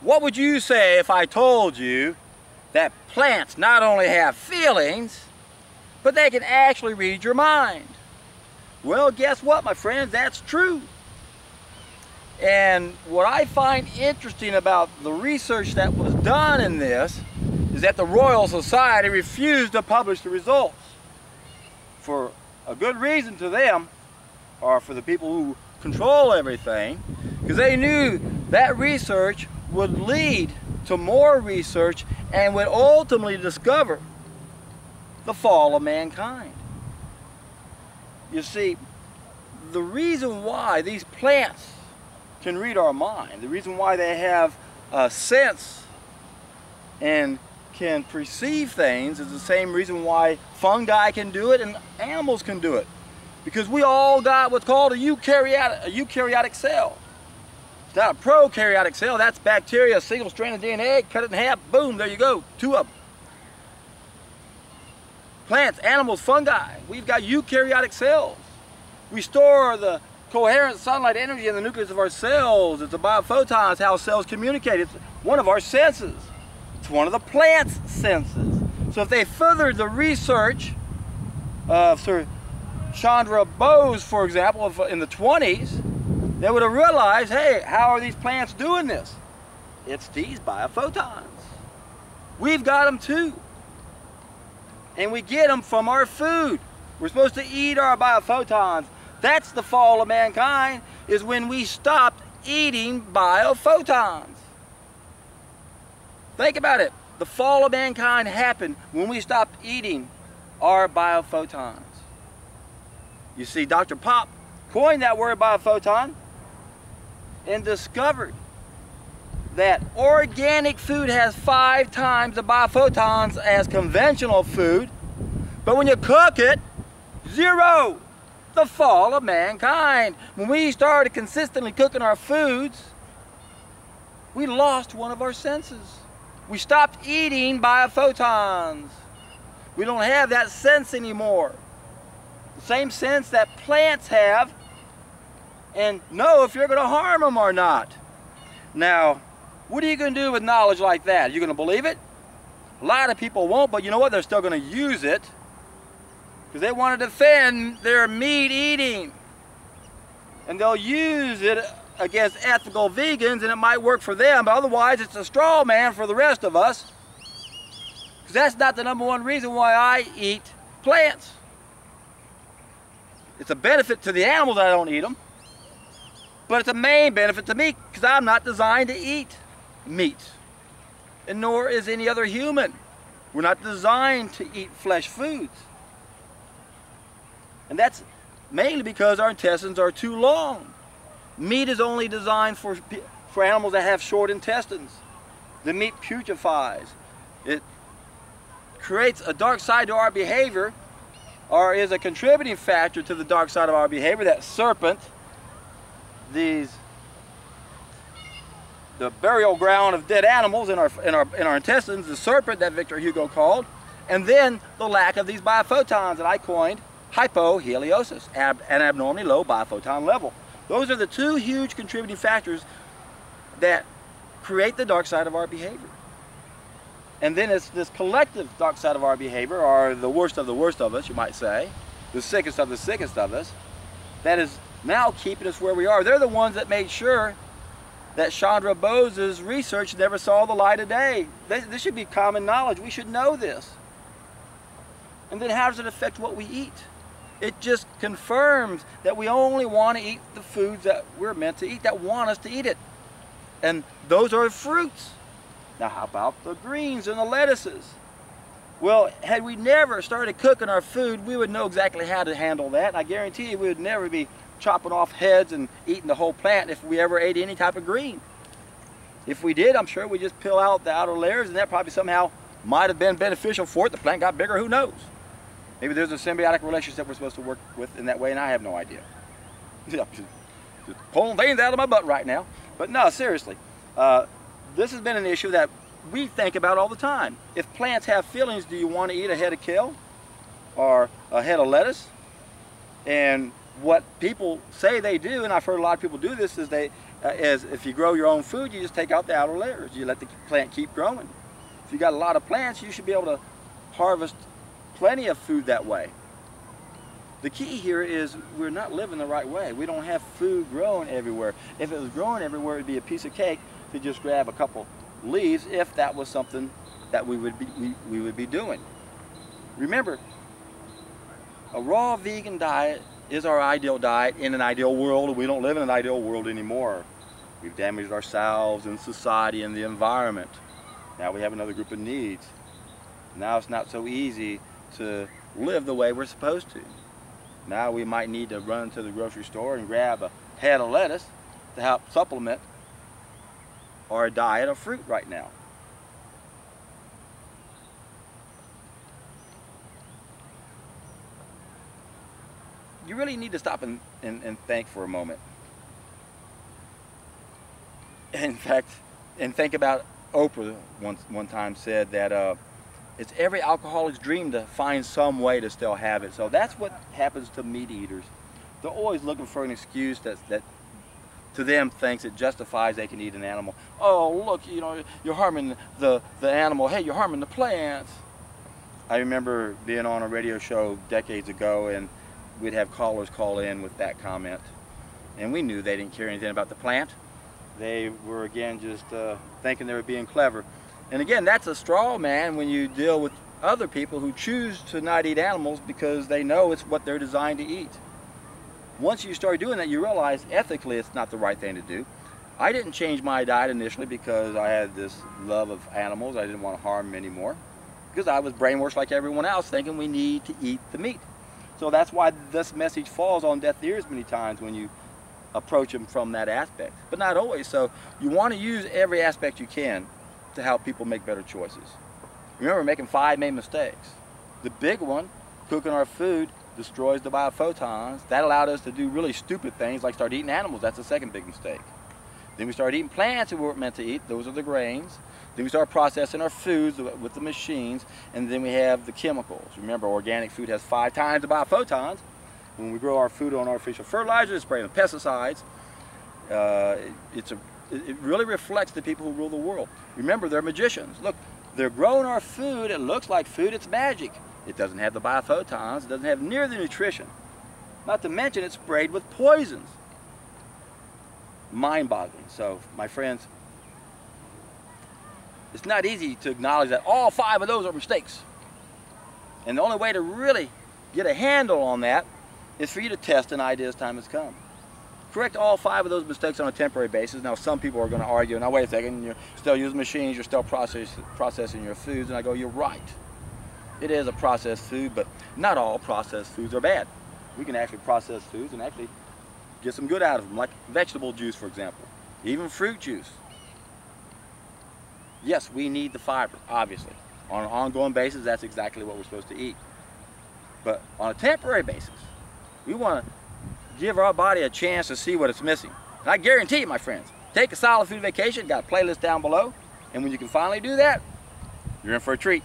What would you say if I told you that plants not only have feelings, but they can actually read your mind? Well, guess what, my friends? That's true. And what I find interesting about the research that was done in this is that the Royal Society refused to publish the results. For a good reason to them, or for the people who control everything, because they knew that research would lead to more research and would ultimately discover the fall of mankind. You see, the reason why these plants can read our mind, the reason why they have a sense and can perceive things is the same reason why fungi can do it and animals can do it. Because we all got what's called a eukaryotic cell. It's not a prokaryotic cell, that's bacteria, a single strand of DNA, cut it in half, boom, there you go, 2 of them. Plants, animals, fungi, we've got eukaryotic cells. We store the coherent sunlight energy in the nucleus of our cells. It's a biophoton, it's how cells communicate. It's one of our senses. It's one of the plant's senses. So if they furthered the research of Sir Chandra Bose, for example, in the 20s, they would have realized, hey, how are these plants doing this? It's these biophotons. We've got them too. And we get them from our food. We're supposed to eat our biophotons. That's the fall of mankind, is when we stopped eating biophotons. Think about it. The fall of mankind happened when we stopped eating our biophotons. You see, Dr. Pop coined that word biophoton and discovered that organic food has 5 times the biophotons as conventional food, but when you cook it, 0. The fall of mankind. When we started consistently cooking our foods, we lost one of our senses. We stopped eating biophotons. We don't have that sense anymore. The same sense that plants have, and know if you're going to harm them or not. Now, what are you going to do with knowledge like that? Are you going to believe it? A lot of people won't, but you know what? They're still going to use it because they want to defend their meat eating. And they'll use it against ethical vegans, and it might work for them, but otherwise it's a straw man for the rest of us. Because that's not the #1 reason why I eat plants. It's a benefit to the animals that I don't eat them, but it's a main benefit to me because I'm not designed to eat meat, and nor is any other human. We're not designed to eat flesh foods. And that's mainly because our intestines are too long. Meat is only designed for animals that have short intestines. The meat putrefies. It creates a dark side to our behavior, or is a contributing factor to the dark side of our behavior. That serpent, the burial ground of dead animals in our intestines, the serpent that Victor Hugo called, and then the lack of these biophotons that I coined hypoheliosis, an abnormally low biophoton level. Those are the 2 huge contributing factors that create the dark side of our behavior. And then it's this collective dark side of our behavior, or the worst of us, you might say, the sickest of us, that is now keeping us where we are. They're the ones that made sure that Chandra Bose's research never saw the light of day. This should be common knowledge. We should know this. And then how does it affect what we eat? It just confirms that we only want to eat the foods that we're meant to eat, that want us to eat it. And those are fruits. Now how about the greens and the lettuces? Well, had we never started cooking our food, we would know exactly how to handle that. And I guarantee you we would never be chopping off heads and eating the whole plant if we ever ate any type of green. If we did, I'm sure we'd just peel out the outer layers, and that probably somehow might have been beneficial for it. The plant got bigger, who knows? Maybe there's a symbiotic relationship we're supposed to work with in that way, and I have no idea. Just pulling veins out of my butt right now. But no, seriously, this has been an issue that we think about all the time. If plants have feelings, do you want to eat a head of kale or a head of lettuce? And what people say they do, and I've heard a lot of people do this, is they is if you grow your own food, you just take out the outer layers. You let the plant keep growing. If you got a lot of plants, you should be able to harvest plenty of food that way. The key here is we're not living the right way. We don't have food growing everywhere. If it was growing everywhere, it'd be a piece of cake to just grab a couple leaves if that was something that we would be doing. Remember, a raw vegan diet is our ideal diet in an ideal world. We don't live in an ideal world anymore. We've damaged ourselves and society and the environment. Now we have another group of needs. Now it's not so easy to live the way we're supposed to. Now we might need to run to the grocery store and grab a head of lettuce to help supplement our diet of fruit right now. You really need to stop and think for a moment. In fact, and think about Oprah one time said that it's every alcoholic's dream to find some way to still have it. So that's what happens to meat eaters. They're always looking for an excuse that to them thinks it justifies they can eat an animal. Oh, look, you know, you're harming the animal. Hey, you're harming the plants. I remember being on a radio show decades ago, and we'd have callers call in with that comment. And we knew they didn't care anything about the plant. They were, again, just thinking they were being clever. And again, that's a straw man when you deal with other people who choose to not eat animals because they know it's what they're designed to eat. Once you start doing that, you realize ethically it's not the right thing to do. I didn't change my diet initially because I had this love of animals. I didn't want to harm them anymore because I was brainwashed like everyone else thinking we need to eat the meat. So that's why this message falls on deaf ears many times when you approach them from that aspect, but not always. So you want to use every aspect you can to help people make better choices. Remember, making 5 main mistakes. The big one, cooking our food, destroys the biophotons. That allowed us to do really stupid things like start eating animals. That's the second big mistake. Then we started eating plants we weren't meant to eat. Those are the grains. Then we start processing our foods with the machines, and then we have the chemicals. Remember, organic food has 5 times the biophotons. When we grow our food on artificial fertilizers, spraying with pesticides, it really reflects the people who rule the world. Remember, they're magicians. Look, they're growing our food. It looks like food. It's magic. It doesn't have the biophotons. It doesn't have near the nutrition. Not to mention it's sprayed with poisons. Mind-boggling. So, my friends, it's not easy to acknowledge that all 5 of those are mistakes. And the only way to really get a handle on that is for you to test an idea as time has come. Correct all 5 of those mistakes on a temporary basis. Now, some people are going to argue, now wait a second, you're still using machines, you're still processing your foods, and I go, you're right. It is a processed food, but not all processed foods are bad. We can actually process foods and actually get some good out of them, like vegetable juice, for example, even fruit juice. Yes, we need the fiber, obviously. On an ongoing basis, that's exactly what we're supposed to eat. But on a temporary basis, we want to give our body a chance to see what it's missing. And I guarantee you, my friends, take a solid food vacation, got a playlist down below, and when you can finally do that, you're in for a treat.